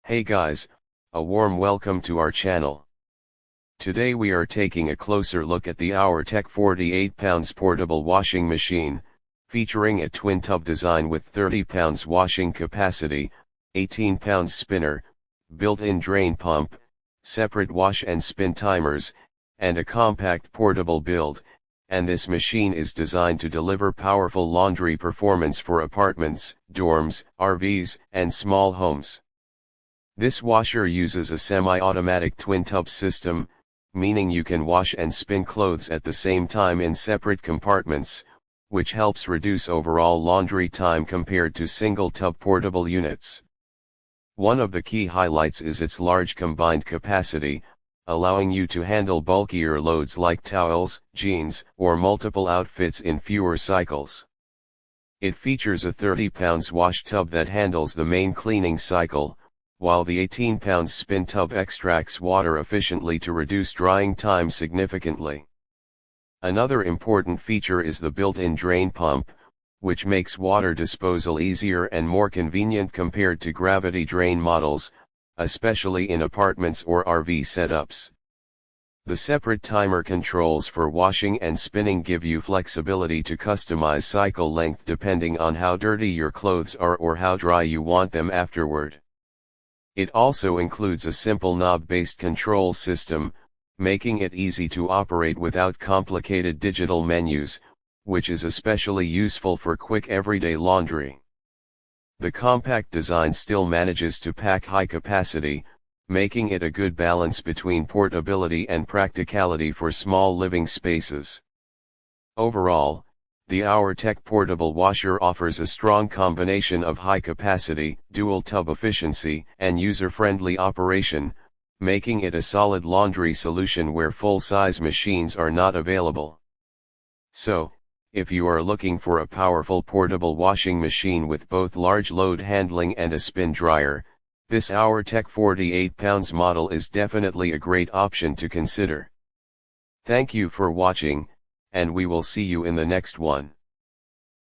Hey guys, a warm welcome to our channel. Today we are taking a closer look at the Auertech 48 pounds portable washing machine, featuring a twin tub design with 30 pounds washing capacity, 18 pounds spinner, built-in drain pump, separate wash and spin timers, and a compact portable build, and this machine is designed to deliver powerful laundry performance for apartments, dorms, RVs, and small homes. This washer uses a semi-automatic twin tub system, meaning you can wash and spin clothes at the same time in separate compartments, which helps reduce overall laundry time compared to single tub portable units. One of the key highlights is its large combined capacity, allowing you to handle bulkier loads like towels, jeans, or multiple outfits in fewer cycles. It features a 30 pounds wash tub that handles the main cleaning cycle, while the 18 pounds spin tub extracts water efficiently to reduce drying time significantly. Another important feature is the built-in drain pump, which makes water disposal easier and more convenient compared to gravity drain models, especially in apartments or RV setups. The separate timer controls for washing and spinning give you flexibility to customize cycle length depending on how dirty your clothes are or how dry you want them afterward. It also includes a simple knob-based control system, making it easy to operate without complicated digital menus, which is especially useful for quick everyday laundry. The compact design still manages to pack high capacity, making it a good balance between portability and practicality for small living spaces. Overall, the Auertech portable washer offers a strong combination of high capacity, dual tub efficiency, and user-friendly operation, making it a solid laundry solution where full-size machines are not available. So, if you are looking for a powerful portable washing machine with both large load handling and a spin dryer, this Auertech 48 pounds model is definitely a great option to consider. Thank you for watching, and we will see you in the next one.